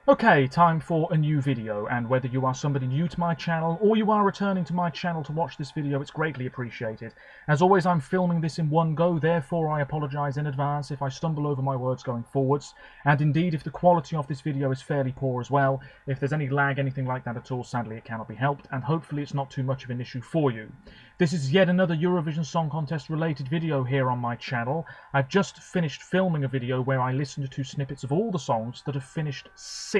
Okay, time for a new video, and whether you are somebody new to my channel or you are returning to my channel to watch this video, it's greatly appreciated. As always, I'm filming this in one go, therefore I apologise in advance if I stumble over my words going forwards, and indeed if the quality of this video is fairly poor as well. If there's any lag, anything like that at all, sadly it cannot be helped, and hopefully it's not too much of an issue for you. This is yet another Eurovision Song Contest related video here on my channel. I've just finished filming a video where I listened to snippets of all the songs that have finished 6th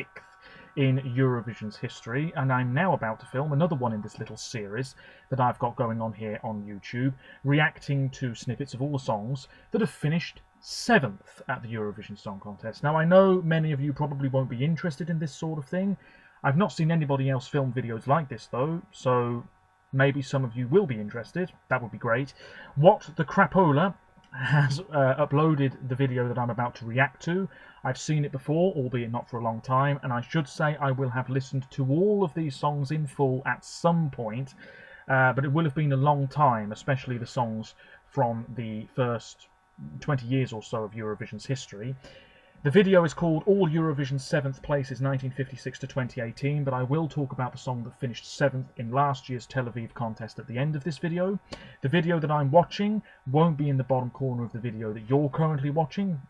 in Eurovision's history, and I'm now about to film another one in this little series that I've got going on here on YouTube, reacting to snippets of all the songs that have finished 7th at the Eurovision Song Contest. Now, I know many of you probably won't be interested in this sort of thing. I've not seen anybody else film videos like this though, so maybe some of you will be interested. That would be great. What the Crapola has uploaded the video that I'm about to react to. I've seen it before, albeit not for a long time, and I should say I will have listened to all of these songs in full at some point, but it will have been a long time, especially the songs from the first 20 years or so of Eurovision's history. The video is called All Eurovision 7th Places 1956 to 2018, but I will talk about the song that finished 7th in last year's Tel Aviv contest at the end of this video. The video that I'm watching won't be in the bottom corner of the video that you're currently watching.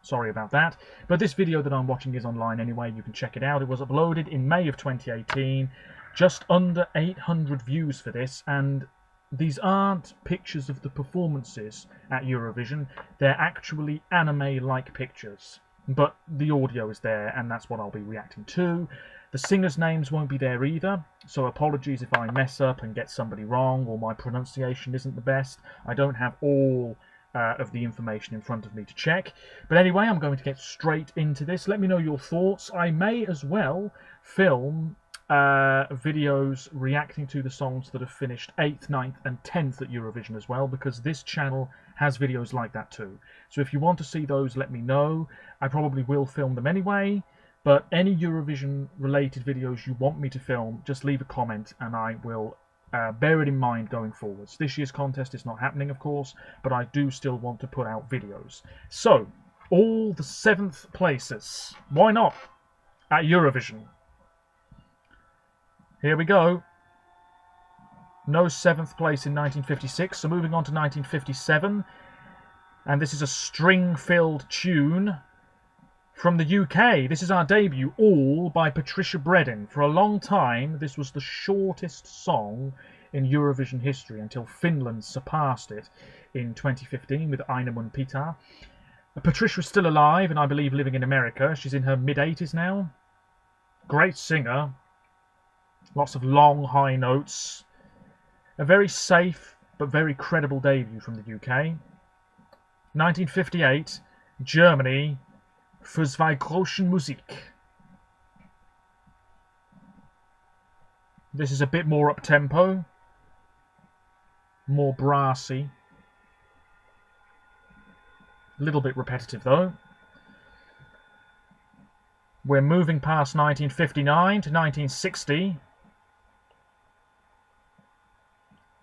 Sorry about that. But this video that I'm watching is online anyway, you can check it out. It was uploaded in May of 2018, just under 800 views for this, and these aren't pictures of the performances at Eurovision, they're actually anime-like pictures. But the audio is there, and that's what I'll be reacting to. The singers' names won't be there either, so apologies if I mess up and get somebody wrong or my pronunciation isn't the best. I don't have all of the information in front of me to check. But anyway, I'm going to get straight into this. Let me know your thoughts. I may as well film videos reacting to the songs that have finished 8th, 9th and 10th at Eurovision as well, because this channel has videos like that too. So if you want to see those, let me know. I probably will film them anyway, but any Eurovision related videos you want me to film, just leave a comment and I will bear it in mind going forwards. This year's contest is not happening, of course, but I do still want to put out videos. So, all the 7th places. Why not? At Eurovision. Here we go. No 7th place in 1956, so moving on to 1957. And this is a string-filled tune from the UK. This is our debut, All by Patricia Bredin. For a long time, this was the shortest song in Eurovision history until Finland surpassed it in 2015 with Aina mun pitää. Patricia's still alive and I believe living in America. She's in her mid-80s now. Great singer. Lots of long, high notes. A very safe but very credible debut from the UK. 1958, Germany, Für zwei Groschen Musik. This is a bit more up-tempo, more brassy. A little bit repetitive though. We're moving past 1959 to 1960.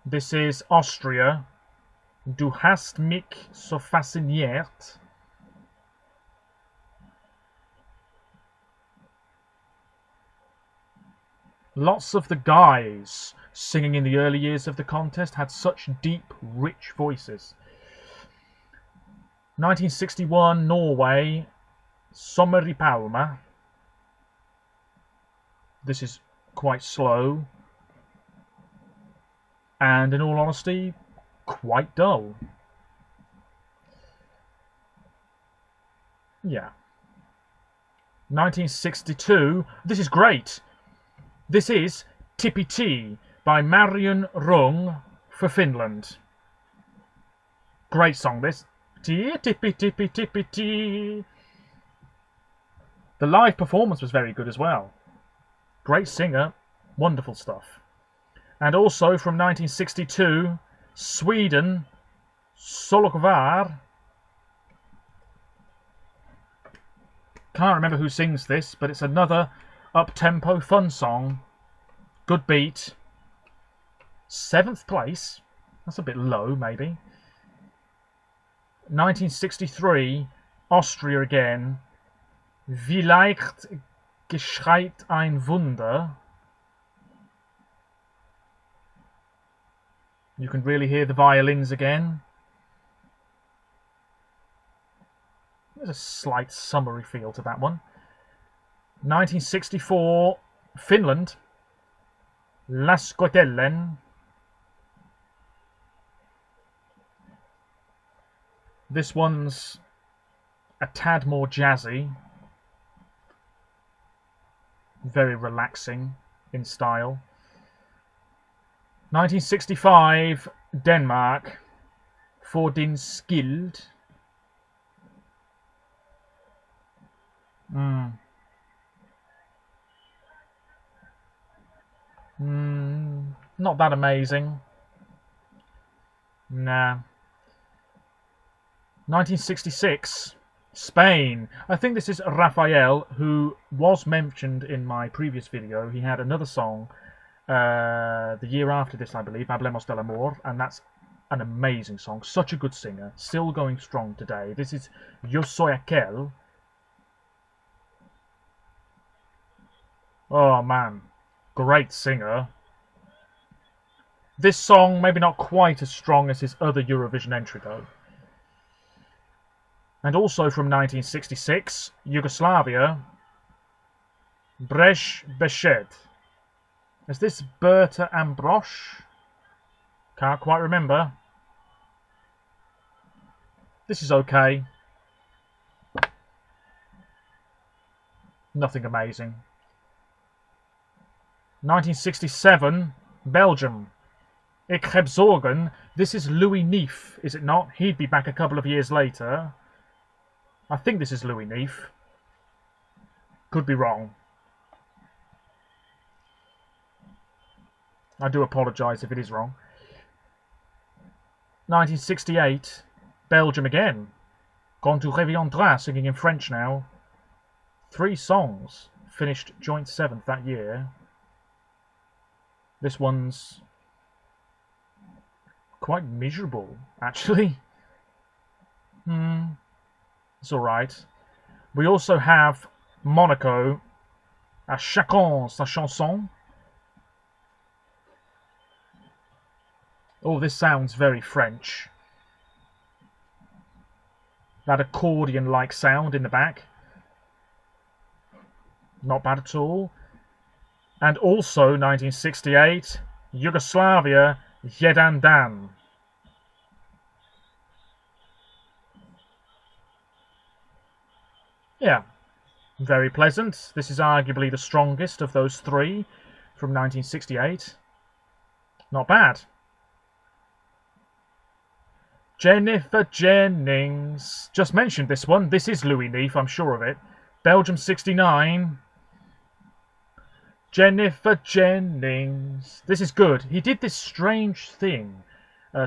This is Austria. Du hast mich so fasziniert. Lots of the guys singing in the early years of the contest had such deep, rich voices. 1961, Norway, Sommer i Palma. This is quite slow. And in all honesty, quite dull. Yeah. 1962, this is great. This is Tippi T by Marion Rung for Finland. Great song this. Tippi, tippi, tippi, T. The live performance was very good as well. Great singer, wonderful stuff. And also from 1962, Sweden, Solo Kvar. Can't remember who sings this, but it's another up-tempo fun song. Good beat. 7th place. That's a bit low, maybe. 1963, Austria again. Vielleicht gescheit ein Wunder. You can really hear the violins again. There's a slight summery feel to that one. 1964, Finland. Laskotellen. This one's a tad more jazzy. Very relaxing in style. 1965, Denmark. For din skild. Not that amazing. Nah. 1966, Spain. I think this is Rafael, who was mentioned in my previous video. He had another song the year after this, I believe, Hablemos del Amor, and that's an amazing song. Such a good singer, still going strong today. This is Yo Soy Aquel. Oh man, great singer. This song, maybe not quite as strong as his other Eurovision entry though. And also from 1966, Yugoslavia, Brej Beshed. Is this Berta Ambrosch? Can't quite remember. This is okay. Nothing amazing. 1967, Belgium. Ik heb zorgen. This is Louis Neef, is it not? He'd be back a couple of years later. I think this is Louis Neef. Could be wrong. I do apologise if it is wrong. 1968, Belgium again. Quand tu reviendras, singing in French now. 3 songs, finished joint 7th that year. This one's quite miserable, actually. It's alright. We also have Monaco, à chacun sa chanson. Oh, this sounds very French. That accordion-like sound in the back. Not bad at all. And also 1968, Yugoslavia, Jedan Dan. Yeah, very pleasant. This is arguably the strongest of those 3 from 1968. Not bad. Jennifer Jennings. Just mentioned this one. This is Louis Neef, I'm sure of it. Belgium 69. Jennifer Jennings. This is good. He did this strange thing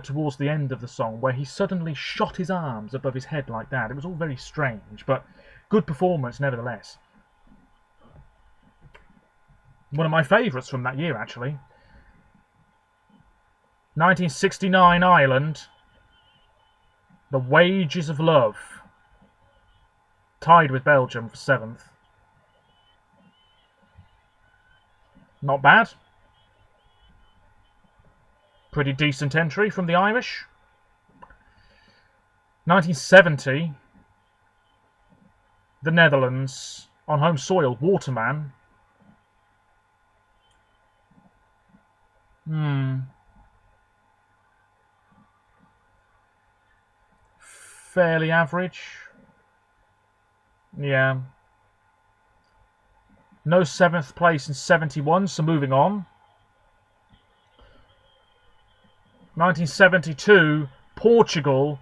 towards the end of the song where he suddenly shot his arms above his head like that. It was all very strange, but good performance nevertheless. One of my favourites from that year, actually. 1969, Ireland. The Wages of Love. Tied with Belgium for 7th. Not bad. Pretty decent entry from the Irish. 1970. The Netherlands. On home soil, Waterman. Fairly average. Yeah. No 7th place in 71, so moving on. 1972, Portugal,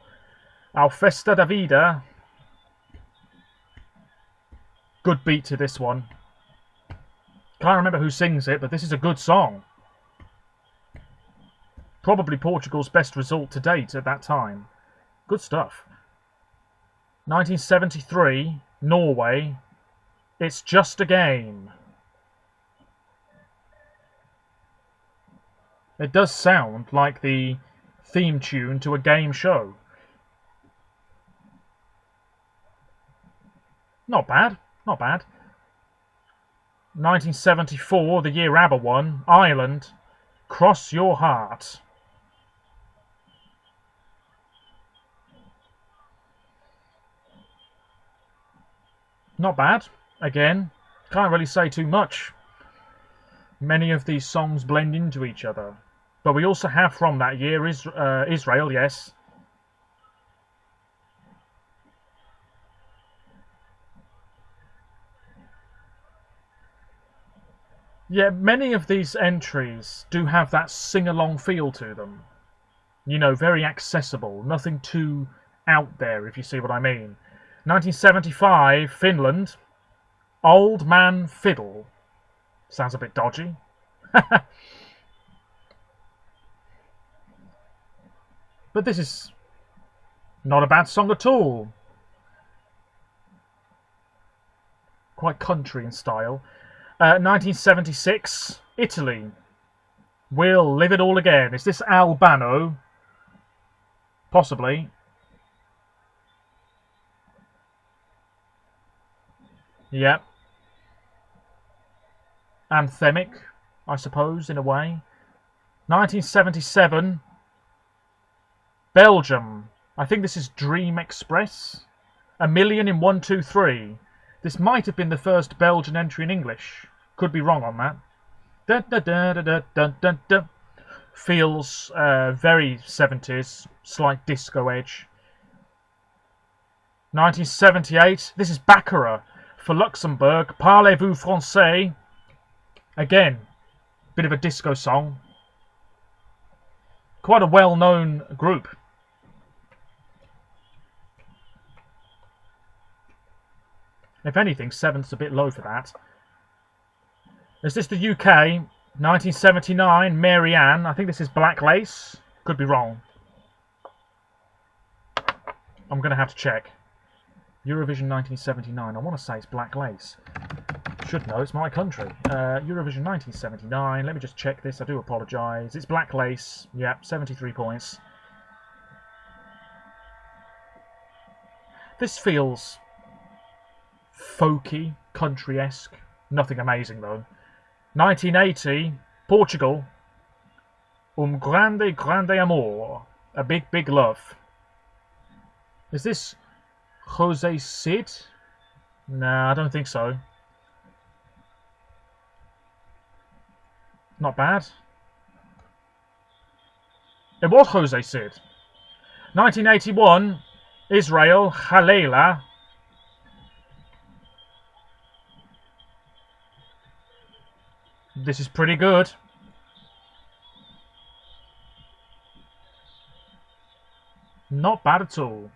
Ao Festa da Vida. Good beat to this one. Can't remember who sings it, but this is a good song. Probably Portugal's best result to date at that time. Good stuff. 1973, Norway, It's Just a Game. It does sound like the theme tune to a game show. Not bad, not bad. 1974, the year ABBA won, Ireland, Cross Your Heart. Not bad. Again, can't really say too much. Many of these songs blend into each other. But we also have from that year Israel, yes. Yeah, many of these entries do have that sing-along feel to them. You know, very accessible, nothing too out there, if you see what I mean. 1975, Finland, Old Man Fiddle. Sounds a bit dodgy. But this is not a bad song at all. Quite country in style. 1976, Italy. We'll Live It All Again. Is this Albano? Possibly. Yep. Anthemic, I suppose, in a way. 1977, Belgium. I think this is Dream Express. A Million in 1, 2, 3. This might have been the first Belgian entry in English. Could be wrong on that. Da, da, da, da, da, da, da, da. Feels very 70s, slight disco edge. 1978, this is Baccarat for Luxembourg. Parlez-vous français? Again, bit of a disco song. Quite a well-known group. If anything, 7th's a bit low for that. Is this the UK? 1979, Mary Ann. I think this is Black Lace. Could be wrong. I'm going to have to check. Eurovision 1979. I want to say it's Black Lace. Should know, it's my country. Eurovision 1979. Let me just check this. I do apologise. It's Black Lace. Yep, 73 points. This feels folky, country-esque. Nothing amazing, though. 1980, Portugal. Grande, grande amor. A big, big love. Is this Jose Cid? Nah, I don't think so. Not bad. It was Jose Cid. 1981, Israel, Halela. This is pretty good. Not bad at all.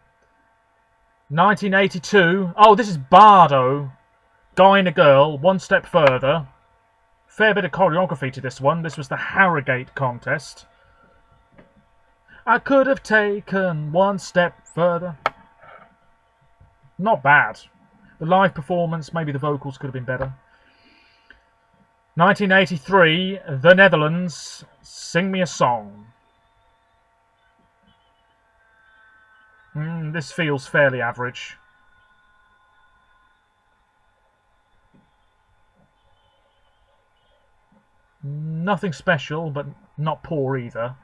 1982. Oh, this is Bardo. Guy and a Girl. One Step Further. Fair bit of choreography to this one. This was the Harrogate contest. I could have taken one step further. Not bad. The live performance, maybe the vocals could have been better. 1983, The Netherlands, Sing Me a Song. This feels fairly average. Nothing special, but not poor either.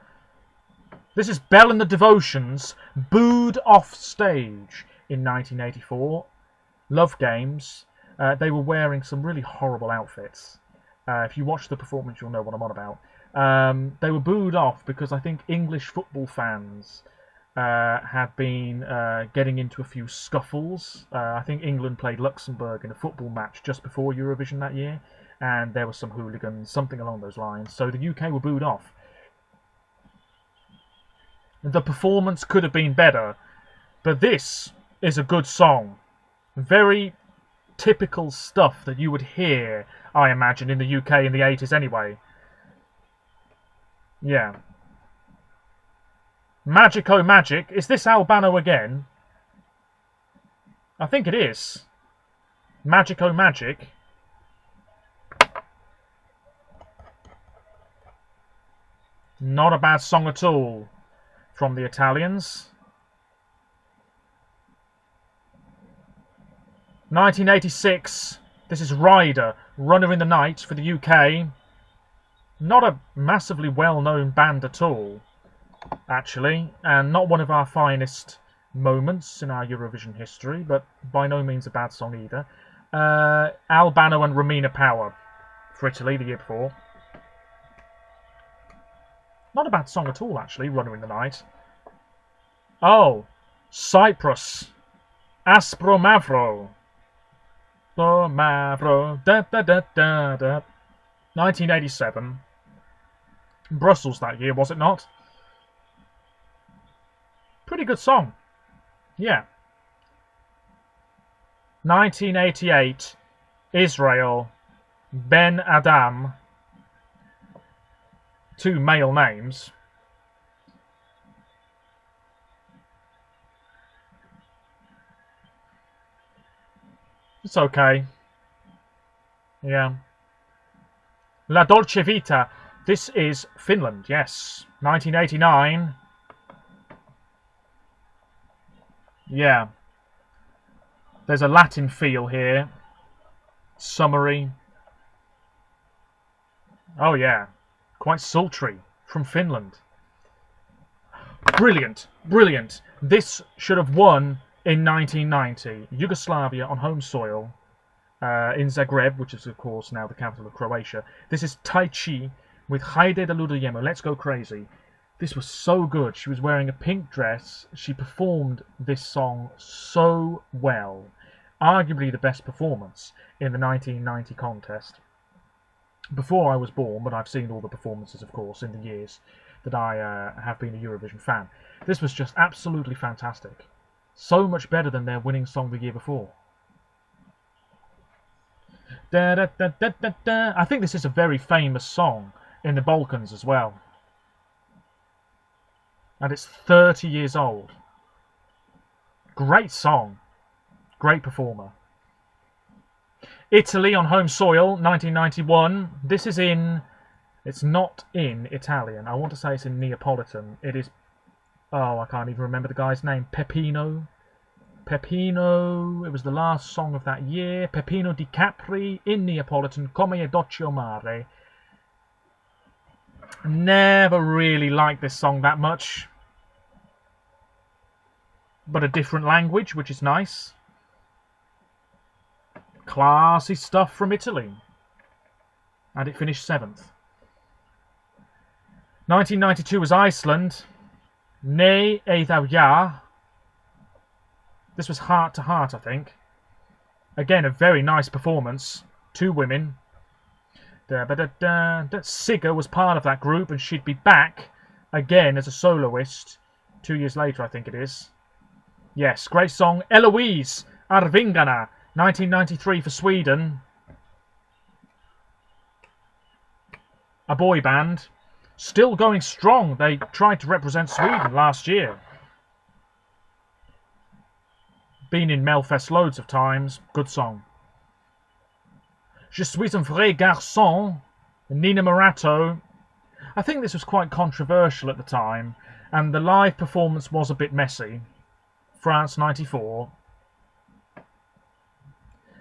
This is Belle and the Devotions, booed off stage in 1984. Love Games. They were wearing some really horrible outfits. If you watch the performance, you'll know what I'm on about. They were booed off because I think English football fans had been getting into a few scuffles. I think England played Luxembourg in a football match just before Eurovision that year, and there were some hooligans, something along those lines. So the UK were booed off. The performance could have been better, but this is a good song. Very typical stuff that you would hear, I imagine, in the UK in the 80s anyway. Yeah. Magic Oh Magic. Is this Albano again? I think it is. Magic Oh Magic. Not a bad song at all from the Italians. 1986, This is Ryder, Runner in the Night for the UK. Not a massively well-known band at all, actually, and not one of our finest moments in our Eurovision history, but by no means a bad song either. Albano and Romina Power for Italy the year before. Not a bad song at all, actually, Runner in the Night. Oh, Cyprus. Aspro Mavro. Oh, Mavro. Da da da da da. 1987. Brussels that year, was it not? Pretty good song. Yeah. 1988. Israel. Ben Adam. 2 male names. It's okay. Yeah. La Dolce Vita. This is Finland, yes. 1989. Yeah. There's a Latin feel here. Summery. Oh yeah. Quite sultry. From Finland. Brilliant. Brilliant. This should have won in 1990. Yugoslavia on home soil. In Zagreb, which is of course now the capital of Croatia. This is Tai Chi with Haide da Ludujemo. Let's Go Crazy. This was so good. She was wearing a pink dress. She performed this song so well. Arguably the best performance in the 1990 contest. Before I was born, but I've seen all the performances, of course, in the years that I have been a Eurovision fan. This was just absolutely fantastic. So much better than their winning song the year before. Da, da, da, da, da, da. I think this is a very famous song in the Balkans as well. And it's 30 years old. Great song. Great performer. Italy on home soil, 1991. This is in... It's not in Italian. I want to say it's in Neapolitan. It is... Oh, I can't even remember the guy's name. Peppino. Peppino. It was the last song of that year. Peppino di Capri in Neapolitan. Come è dolce mare. Never really liked this song that much. But a different language, which is nice. Classy stuff from Italy. And it finished 7th. 1992 was Iceland. Ne e thou ja. This was Heart to Heart, I think. Again, a very nice performance. 2 women. Sigga was part of that group, and she'd be back again as a soloist 2 years later, I think it is. Yes, great song. Eloise Arvingarna, 1993 for Sweden. A boy band. Still going strong. They tried to represent Sweden last year. Been in Melfest loads of times. Good song. Je suis un vrai garçon. Nina Morato. I think this was quite controversial at the time, and the live performance was a bit messy. France 94.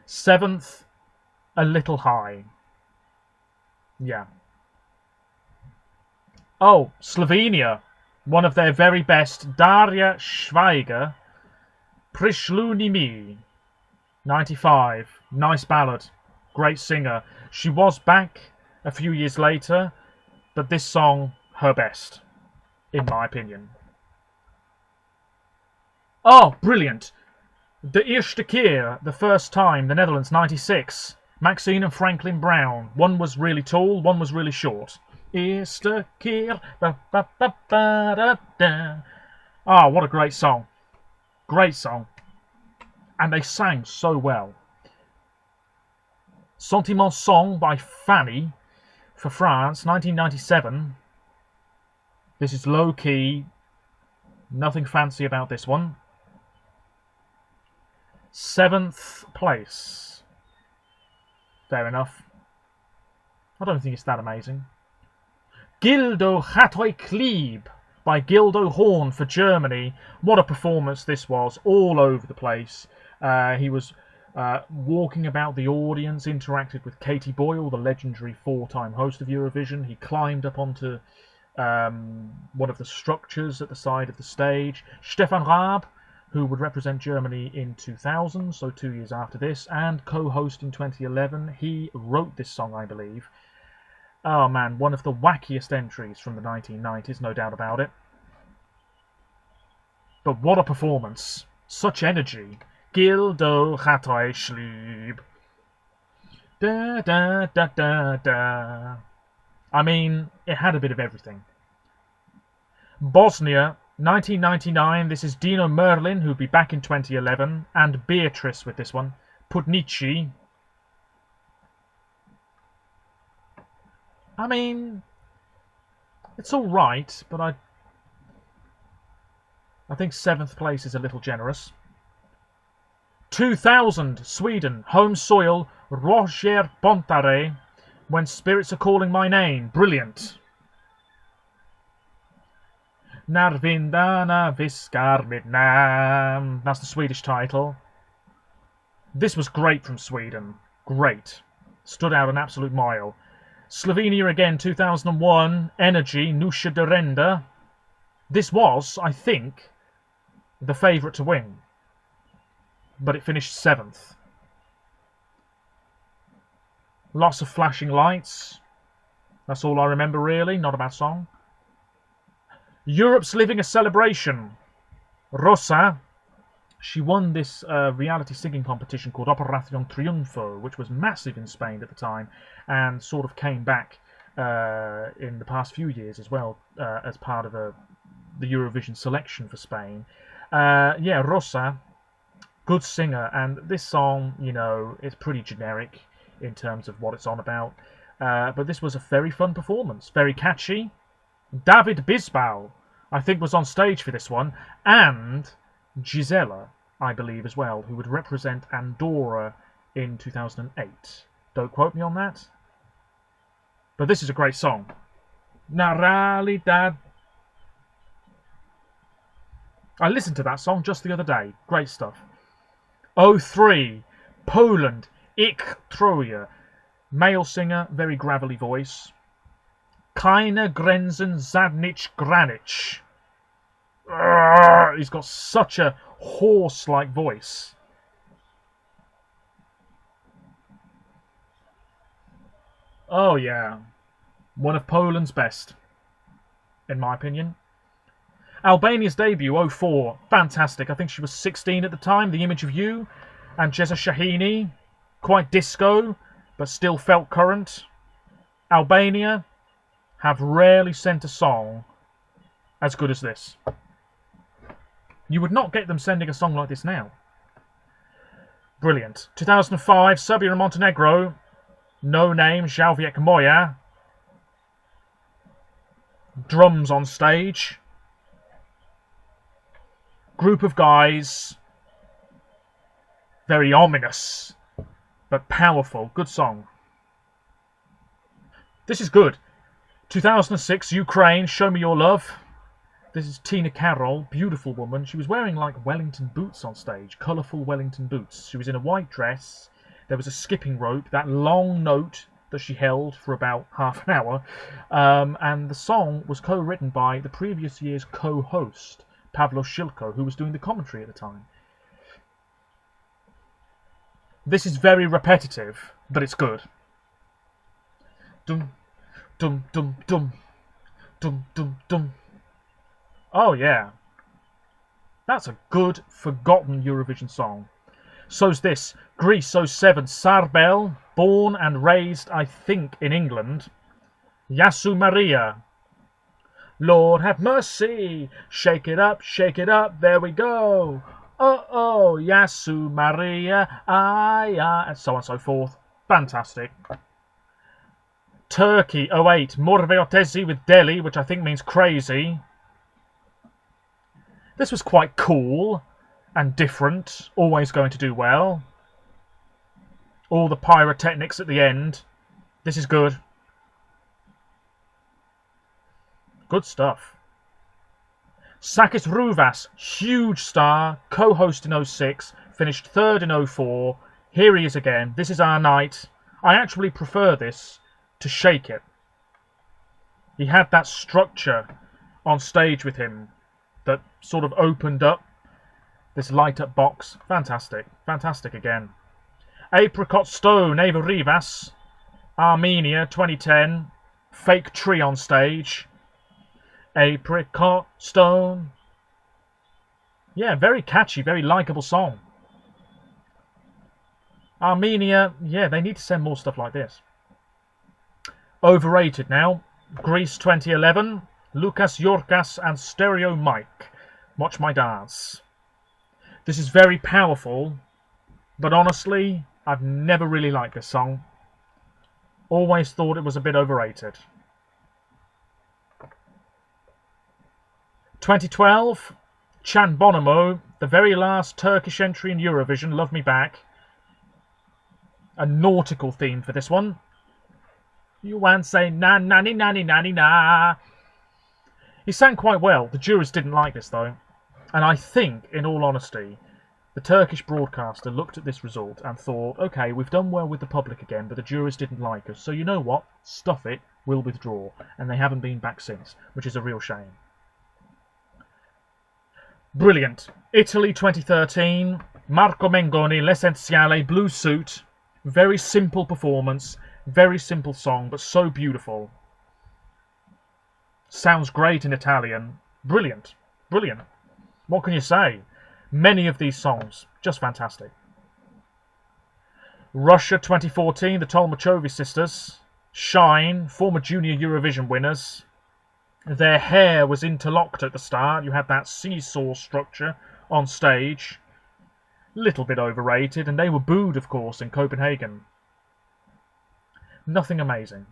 7th, a little high. Yeah. Oh, Slovenia. One of their very best. Daria Schweiger. Prišluni mi. 95. Nice ballad. Great singer. She was back a few years later, but this song, her best, in my opinion. Oh, brilliant. De Eerste Keer, the first time, the Netherlands, 96. Maxine and Franklin Brown. One was really tall, one was really short. Eerste Keer. Ba, ba, ba, ba, da, da. Oh, what a great song. Great song. And they sang so well. Sentiment Song by Fanny for France, 1997. This is low key. Nothing fancy about this one. 7th place. Fair enough. I don't think it's that amazing. Gildo Hatoi Klieb by Gildo Horn for Germany. What a performance this was. All over the place. He was walking about the audience, interacted with Katie Boyle, the legendary 4-time host of Eurovision. He climbed up onto one of the structures at the side of the stage. Stefan Raab, who would represent Germany in 2000, so 2 years after this, and co-host in 2011. He wrote this song, I believe. Oh man, one of the wackiest entries from the 1990s, no doubt about it. But what a performance. Such energy. Gildo gaat euch lieb. Da da da da da. I mean, it had a bit of everything. Bosnia, 1999. This is Dino Merlin, who'll be back in 2011, and Beatrice with this one. Putnici. I mean, it's all right, but I think 7th place is a little generous. 2000, Sweden, home soil, Roger Pontare, When Spirits Are Calling My Name. Brilliant. När vindarna viskar mitt namn. That's the Swedish title. This was great from Sweden. Great. Stood out an absolute mile. Slovenia again, 2001, Energy, Nusha Derenda. This was, I think, the favourite to win, but it finished 7th. Lots of flashing lights. That's all I remember, really. Not a bad song. Europe's Living a Celebration. Rosa. She won this reality singing competition called Operación Triunfo, which was massive in Spain at the time, and sort of came back in the past few years as well, as part of the Eurovision selection for Spain. Yeah, Rosa, good singer, and this song, you know, is pretty generic in terms of what it's on about. But this was a very fun performance, very catchy. David Bisbal, I think, was on stage for this one, and Gisela, I believe, as well, who would represent Andorra in 2008. Don't quote me on that. But this is a great song. Na realidad. I listened to that song just the other day. Great stuff. 03, Poland, Ich Troje. Male singer, very gravelly voice. Keine Grenzen, Zadnich Granic. He's got such a horse-like voice. Oh yeah, one of Poland's best, in my opinion. Albania's debut, 04, fantastic. I think she was 16 at the time. The Image of You, and Jezza Shahini, quite disco, but still felt current. Albania have rarely sent a song as good as this. You would not get them sending a song like this now. Brilliant. 2005, Serbia and Montenegro. No Name, Žalviek Moja. Drums on stage. Group of guys. Very ominous, but powerful. Good song. This is good. 2006, Ukraine, Show Me Your Love. This is Tina Carroll, beautiful woman. She was wearing like Wellington boots on stage, colourful Wellington boots. She was in a white dress. There was a skipping rope, that long note that she held for about half an hour. And the song was co-written by the previous year's co-host, Pavlo Shilko, who was doing the commentary at the time. This is very repetitive, but it's good. Dum, dum, dum, dum, dum, dum, dum. Oh yeah, that's a good, forgotten Eurovision song. So's this, Greece 07, Sarbel, born and raised, I think, in England. Yasu Maria. Lord have mercy, shake it up, there we go. Oh, Yasu Maria, and so on and so forth. Fantastic. Turkey 08, Morveotesi with Delhi, which I think means crazy. This was quite cool and different, always going to do well. All the pyrotechnics at the end. This is good. Good stuff. Sakis Ruvas, huge star, co-host in 06, finished 3rd in 04. Here he is again. This is our night. I actually prefer this to Shake It. He had that structure on stage with him that sort of opened up this light up box. Fantastic. Fantastic again. Apricot Stone, Eva Rivas. Armenia 2010. Fake Tree on stage. Apricot Stone. Yeah, very catchy, very likeable song. Armenia, yeah, they need to send more stuff like this. Overrated now. Greece 2011. Lucas Yorkas and Stereo Mike. Watch My Dance. This is very powerful, but honestly, I've never really liked this song. Always thought it was a bit overrated. 2012, Can Bonomo, the very last Turkish entry in Eurovision, Love Me Back. A nautical theme for this one. You want say na na ni na ni na ni na. He sang quite well. The jurors didn't like this though. And I think, in all honesty, the Turkish broadcaster looked at this result and thought, okay, we've done well with the public again, but the jurors didn't like us. So you know what? Stuff it. We'll withdraw. And they haven't been back since, which is a real shame. Brilliant. Italy 2013. Marco Mengoni, L'Essenziale, Blue Suit. Very simple performance. Very simple song, but so beautiful. Sounds great in Italian. Brilliant. Brilliant. What can you say? Many of these songs, just fantastic. Russia 2014, the Tolmachovi sisters. Shine, former junior Eurovision winners. Their hair was interlocked at the start. You had that seesaw structure on stage. Little bit overrated, and they were booed, of course, in Copenhagen. Nothing amazing.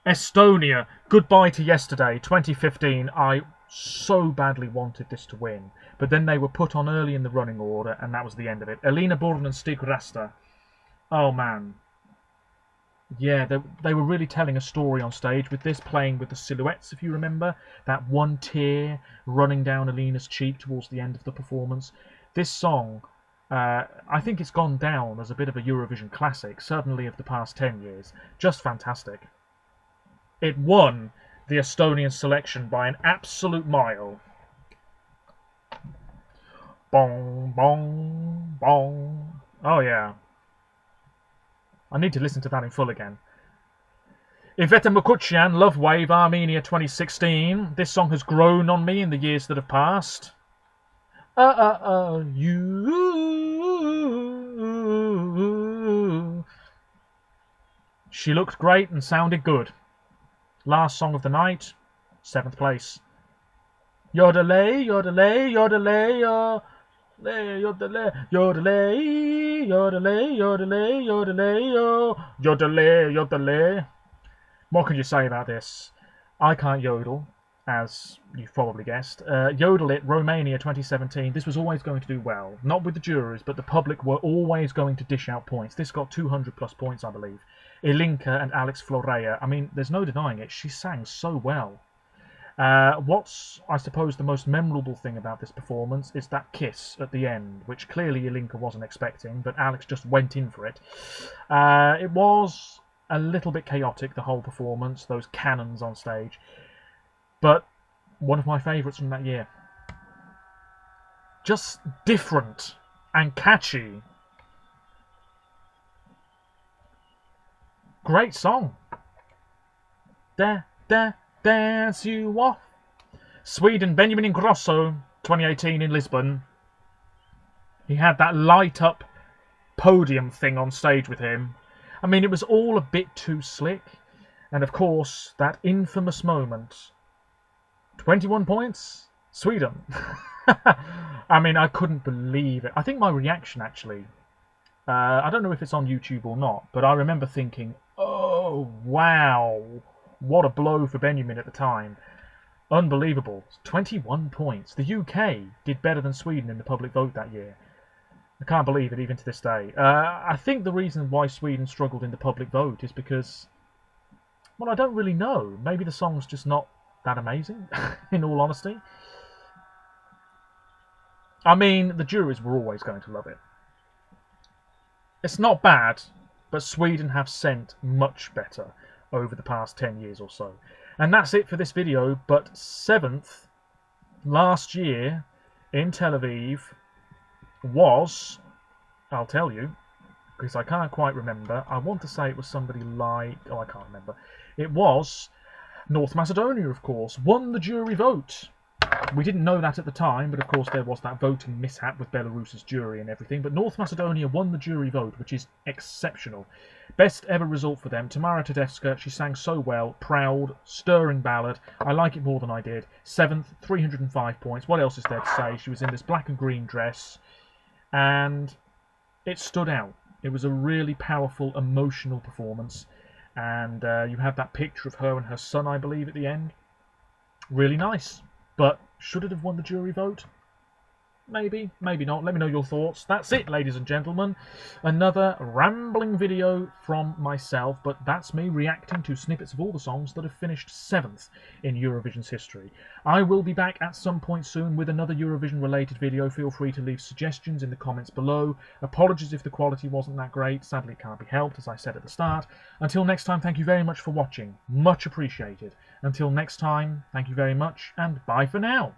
Estonia, Goodbye to Yesterday, 2015. I so badly wanted this to win, but then they were put on early in the running order, and that was the end of it. Elina Born and Stig Rasta. Oh man. Yeah, they were really telling a story on stage with this, playing with the silhouettes, if you remember. That one tear running down Alina's cheek towards the end of the performance. This song, I think it's gone down as a bit of a Eurovision classic, certainly of the past 10 years. Just fantastic. It won the Estonian selection by an absolute mile. Bong, bong, bong. Oh yeah. I need to listen to that in full again. Iveta Mukuchian, Love Wave, Armenia 2016. This song has grown on me in the years that have passed. You. She looked great and sounded good. Last song of the night, 7th place. Yodelay, yodelay, yodelay, yodelay, yodelay, yodelay, yodelay, yodelay, yodelay, yodelay. What can you say about this? I can't yodel, as you've probably guessed. Yodel It, Romania 2017. This was always going to do well. Not with the jurors, but the public were always going to dish out points. This got 200 plus points, I believe. Ilinka and Alex Florea. I mean, there's no denying it. She sang so well. What's, I suppose, the most memorable thing about this performance is that kiss at the end, which clearly Ilinka wasn't expecting, but Alex just went in for it. It was a little bit chaotic, the whole performance, those cannons on stage, but one of my favourites from that year. Just different and catchy. Great song. Dance you off. Sweden, Benjamin Ingrosso, 2018 in Lisbon. He had that light up podium thing on stage with him. I mean, it was all a bit too slick. And of course, that infamous moment. 21 points? Sweden. I mean, I couldn't believe it. I think my reaction actually, I don't know if it's on YouTube or not, but I remember thinking, oh, wow. What a blow for Benjamin at the time. Unbelievable. 21 points. The UK did better than Sweden in the public vote that year. I can't believe it even to this day. I think the reason why Sweden struggled in the public vote is because, well, I don't really know. Maybe the song's just not that amazing, in all honesty. I mean, the juries were always going to love it. It's not bad, but Sweden have sent much better over the past 10 years or so. And that's it for this video, but 7th last year in Tel Aviv was, I'll tell you, because I can't quite remember. I want to say it was somebody like, oh, I can't remember. It was North Macedonia, of course, won the jury vote. We didn't know that at the time, but of course there was that voting mishap with Belarus's jury and everything. But North Macedonia won the jury vote, which is exceptional. Best ever result for them. Tamara Tedesca, she sang so well. Proud, stirring ballad. I like it more than I did. 7th, 305 points. What else is there to say? She was in this black and green dress, and it stood out. It was a really powerful, emotional performance. And you have that picture of her and her son, I believe, at the end. Really nice. But should it have won the jury vote? Maybe, maybe not. Let me know your thoughts. That's it, ladies and gentlemen. Another rambling video from myself, but that's me reacting to snippets of all the songs that have finished 7th in Eurovision's history. I will be back at some point soon with another Eurovision-related video. Feel free to leave suggestions in the comments below. Apologies if the quality wasn't that great. Sadly, it can't be helped, as I said at the start. Until next time, thank you very much for watching. Much appreciated. Until next time, thank you very much, and bye for now.